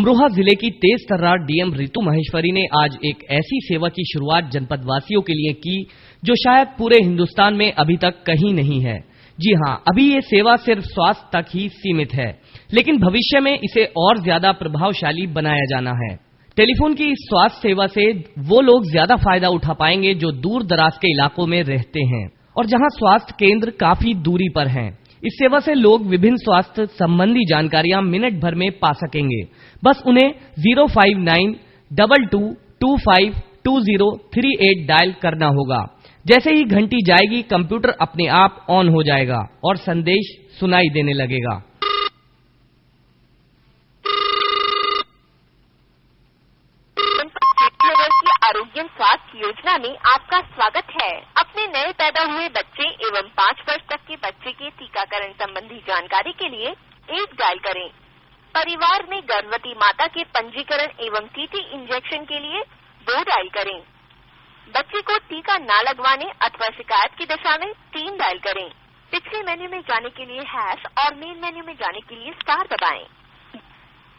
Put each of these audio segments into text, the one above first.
अमरोहा जिले की तेज तर्रार डीएम रितु महेश्वरी ने आज एक ऐसी सेवा की शुरुआत जनपद वासियों के लिए की जो शायद पूरे हिंदुस्तान में अभी तक कहीं नहीं है। जी हां, अभी ये सेवा सिर्फ स्वास्थ्य तक ही सीमित है, लेकिन भविष्य में इसे और ज्यादा प्रभावशाली बनाया जाना है। टेलीफोन की इस स्वास्थ्य सेवा से वो लोग ज्यादा फायदा उठा पाएंगे जो दूर दराज के इलाकों में रहते हैं और जहां स्वास्थ्य केंद्र काफी दूरी पर हैं। इस सेवा से लोग विभिन्न स्वास्थ्य संबंधी जानकारियां मिनट भर में पा सकेंगे। बस उन्हें 05922252038 डायल करना होगा। जैसे ही घंटी जाएगी, कंप्यूटर अपने आप ऑन हो जाएगा और संदेश सुनाई देने लगेगा। आरोग्य स्वास्थ्य योजना में आपका स्वागत है। अपने नए पैदा हुए बच्चे एवं 5 वर्ष तक के बच्चे के टीकाकरण संबंधी जानकारी के लिए 1 डायल करें। परिवार में गर्भवती माता के पंजीकरण एवं टीटी इंजेक्शन के लिए 2 डायल करें। बच्चे को टीका न लगवाने अथवा शिकायत की दशा में 3 डायल करें। पिछले मेन्यू में जाने के लिए हैश और मेन मेन्यू में जाने के लिए स्टार दबाएं।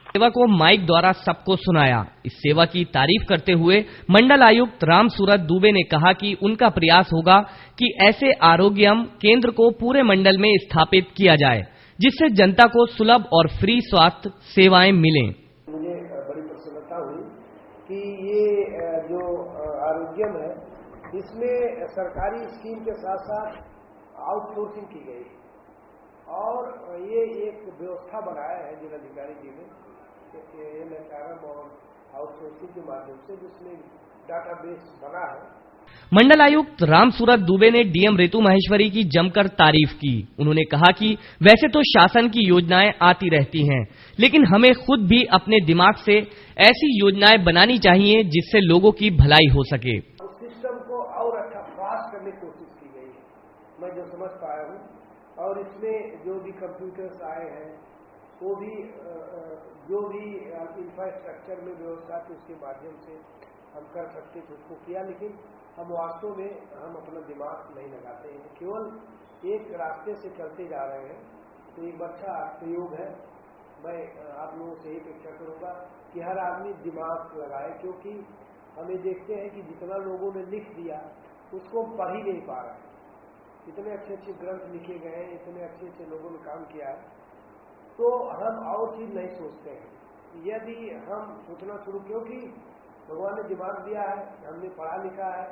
सेवा को माइक द्वारा सबको सुनाया। इस सेवा की तारीफ करते हुए मंडल आयुक्त राम सूरत दुबे ने कहा कि उनका प्रयास होगा कि ऐसे आरोग्यम केंद्र को पूरे मंडल में स्थापित किया जाए, जिससे जनता को सुलभ और फ्री स्वास्थ्य सेवाएं मिलें। मुझे बड़ी प्रसन्नता हुई कि ये जो आरोग्यम है, इसमें सरकारी स्कीम के साथ साथ आउटसोर्सिंग की गई और ये एक व्यवस्था बनाया है जिलाधिकारी जी ने एमएचआरएम और आउटसोर्सिंग के माध्यम से, जिसमें डाटाबेस बना है। मंडल आयुक्त राम सूरत दुबे ने डीएम रितु महेश्वरी की जमकर तारीफ की। उन्होंने कहा कि वैसे तो शासन की योजनाएं आती रहती हैं, लेकिन हमें खुद भी अपने दिमाग से ऐसी योजनाएं बनानी चाहिए जिससे लोगों की भलाई हो सके। सिस्टम को और अच्छा फास्ट करने की कोशिश की गई है, मैं जो समझ पाया हूँ। और इसमें जो भी कंप्यूटर्स आए हैं, वो भी जो भी इंफ्रास्ट्रक्चर में व्यवस्था थी उसके माध्यम से हम कर सकते थे, उसको किया। लेकिन हम वास्तव में हम अपना दिमाग नहीं लगाते हैं, केवल एक रास्ते से चलते जा रहे हैं। तो एक अच्छा प्रयोग है। मैं आप लोगों से एक अपेक्षा करूँगा कि हर आदमी दिमाग लगाए, क्योंकि हमें देखते हैं कि जितना लोगों ने लिख दिया उसको हम पढ़ ही नहीं पा रहे हैं। इतने अच्छे अच्छे ग्रंथ लिखे गए हैं, इतने अच्छे अच्छे लोगों ने काम किया है, तो हम और चीज नहीं सोचते हैं। यदि हम सोचना शुरू, क्योंकि भगवान ने दिमाग दिया है, हमने पढ़ा लिखा है,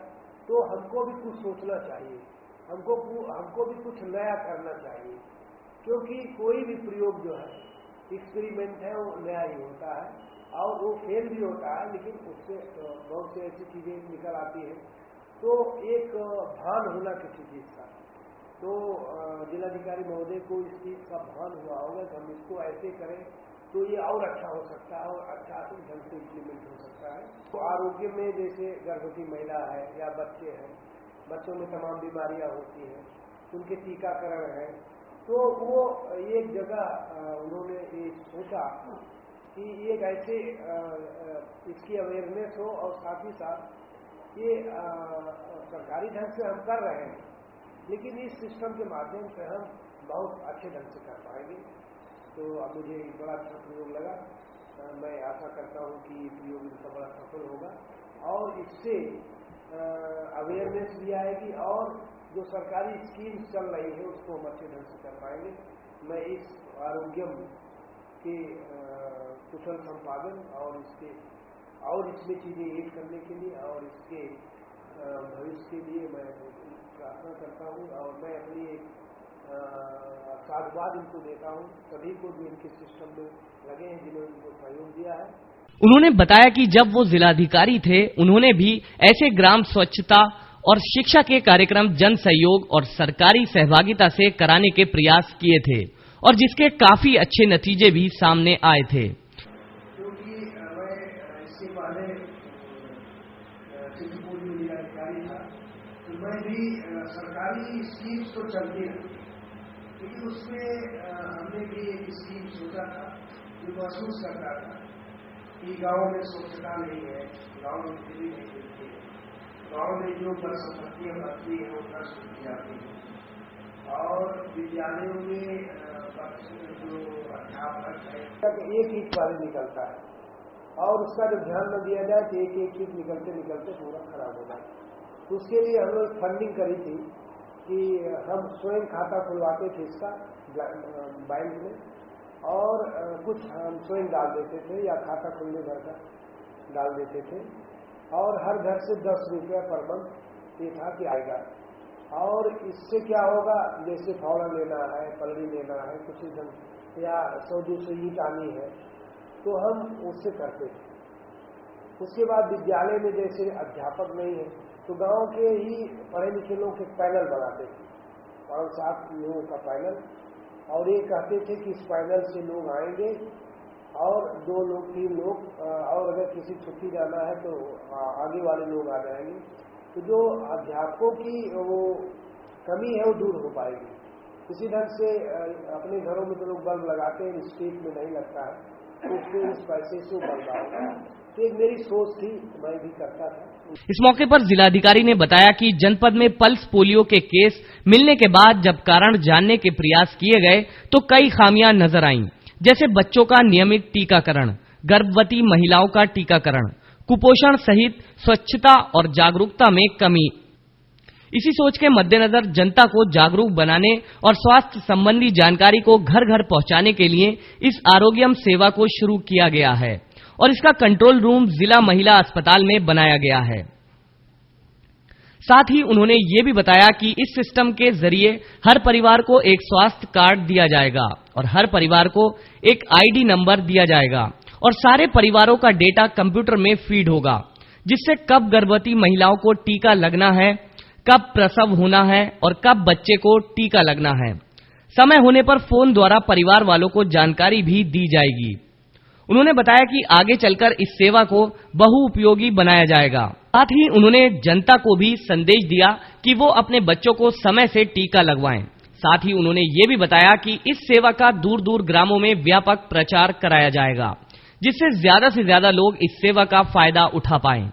तो हमको भी कुछ सोचना चाहिए, हमको भी कुछ नया करना चाहिए। क्योंकि कोई भी प्रयोग जो है, एक्सपेरिमेंट है, वो नया ही होता है और वो फेल भी होता है, लेकिन उससे बहुत सी ऐसी चीजें निकल आती हैं। तो एक भान होना किसी चीज का, तो जिलाधिकारी महोदय को इस चीज का भान हुआ होगा कि हम इसको ऐसे करें तो ये और अच्छा हो सकता है और अच्छा ढंग से इम्प्लीमेंट हो सकता है। तो आरोग्य में जैसे गर्भवती महिला है या बच्चे हैं, बच्चों में तमाम बीमारियां होती हैं, उनके टीकाकरण है, तो वो एक जगह उन्होंने ये सोचा कि एक ऐसे इसकी अवेयरनेस हो और साथ ही साथ ये सरकारी ढंग से हम कर रहे हैं, लेकिन इस सिस्टम के माध्यम से हम बहुत अच्छे ढंग से कर पाएंगे। तो अब मुझे बड़ा अच्छा प्रयोग लगा। मैं आशा करता हूँ कि ये प्रयोग इनका बड़ा सफल होगा और इससे अवेयरनेस भी आएगी और जो सरकारी स्कीम्स चल रही है उसको हम अच्छे ढंग से कर पाएंगे। मैं इस आरोग्यम के कुशल संपादन और इसमें चीजें ऐड करने के लिए और इसके भविष्य के लिए मैं प्रार्थना करता हूँ और मैं अपनी एक साधुवाद इनको देता हूँ, सभी को जो इनके सिस्टम में लगे हैं, जिन्होंने इनको सहयोग दिया है। उन्होंने बताया कि जब वो जिलाधिकारी थे, उन्होंने भी ऐसे ग्राम स्वच्छता और शिक्षा के कार्यक्रम जन सहयोग और सरकारी सहभागिता से कराने के प्रयास किए थे और जिसके काफी अच्छे नतीजे भी सामने आए थे। क्योंकि मैं इससे पहले चित्रकूट में जिलाधिकारी था, तो मैं भी सरकारी स्कीम्स तो चलती है, लेकिन उसमें हमने भी एक स्कीम सोचा था जो महसूस करता था कि गांव में स्वच्छता नहीं है, गांव में बिजली नहीं मिलती है, गांव में जो बड़ संपत्तियां बनती है वो नष्ट की जाती है और विद्यालयों में जो अध्यापक है एक ही वाले निकलता है। और उसका जब ध्यान न दिया जाए तो एक एक चीज निकलते निकलते पूरा खराब हो जाए। तो उसके लिए हम लोग फंडिंग करी थी कि हम स्वयं खाता खुलवाते थे इसका बैंक में, और कुछ हम स्वयं डाल देते थे या खाता खुलने भर का डाल देते थे, और हर घर से 10 रुपया पर मंथ ये था कि आएगा। और इससे क्या होगा, जैसे फावड़ा लेना है, पलड़ी लेना है, कुछ ढंग या 100-200 ईंट आनी है तो हम उससे करते थे। उसके बाद विद्यालय में जैसे अध्यापक नहीं है तो गांव के ही पढ़े लिखे लोग के पैनल बनाते थे, 5-7 लोगों का पैनल, और ये कहते थे कि इस पैनल से लोग आएंगे और 2 लोग 3 लोग, और अगर किसी छुट्टी जाना है तो आगे वाले लोग आ जाएंगे। तो जो अध्यापकों की वो कमी है वो दूर हो पाएगी। इसी ढंग से अपने घरों में तो लोग बल्ब लगाते हैं, स्ट्रीट में नहीं लगता है, तो उसमें इस पैसे से बल्ब आएगा। तो एक मेरी सोच थी, मैं भी करता था। इस मौके पर जिलाधिकारी ने बताया कि जनपद में पल्स पोलियो के केस मिलने के बाद जब कारण जानने के प्रयास किए गए तो कई खामियां नजर आईं, जैसे बच्चों का नियमित टीकाकरण, गर्भवती महिलाओं का टीकाकरण, कुपोषण सहित स्वच्छता और जागरूकता में कमी। इसी सोच के मद्देनजर जनता को जागरूक बनाने और स्वास्थ्य संबंधी जानकारी को घर घर पहुंचाने के लिए इस आरोग्यम सेवा को शुरू किया गया है और इसका कंट्रोल रूम जिला महिला अस्पताल में बनाया गया है। साथ ही उन्होंने ये भी बताया कि इस सिस्टम के जरिए हर परिवार को एक स्वास्थ्य कार्ड दिया जाएगा और हर परिवार को एक आईडी नंबर दिया जाएगा और सारे परिवारों का डेटा कंप्यूटर में फीड होगा, जिससे कब गर्भवती महिलाओं को टीका लगना है, कब प्रसव होना है और कब बच्चे को टीका लगना है, समय होने पर फोन द्वारा परिवार वालों को जानकारी भी दी जाएगी। उन्होंने बताया कि आगे चलकर इस सेवा को बहुउपयोगी बनाया जाएगा। साथ ही उन्होंने जनता को भी संदेश दिया कि वो अपने बच्चों को समय से टीका लगवाएं। साथ ही उन्होंने ये भी बताया कि इस सेवा का दूर दूर ग्रामों में व्यापक प्रचार कराया जाएगा, जिससे ज्यादा से ज्यादा लोग इस सेवा का फायदा उठा पाएं।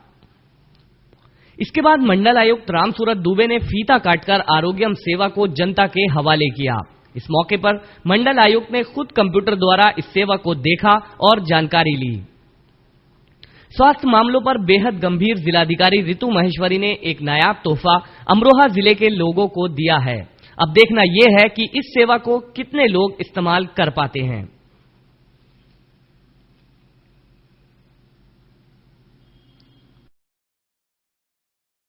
इसके बाद मंडल आयुक्त रामसूरत दुबे ने फीता काटकर आरोग्यम सेवा को जनता के हवाले किया। इस मौके पर मंडल आयुक्त ने खुद कंप्यूटर द्वारा इस सेवा को देखा और जानकारी ली। स्वास्थ्य मामलों पर बेहद गंभीर जिलाधिकारी रितु महेश्वरी ने एक नायाब तोहफा अमरोहा जिले के लोगों को दिया है। अब देखना यह है कि इस सेवा को कितने लोग इस्तेमाल कर पाते हैं।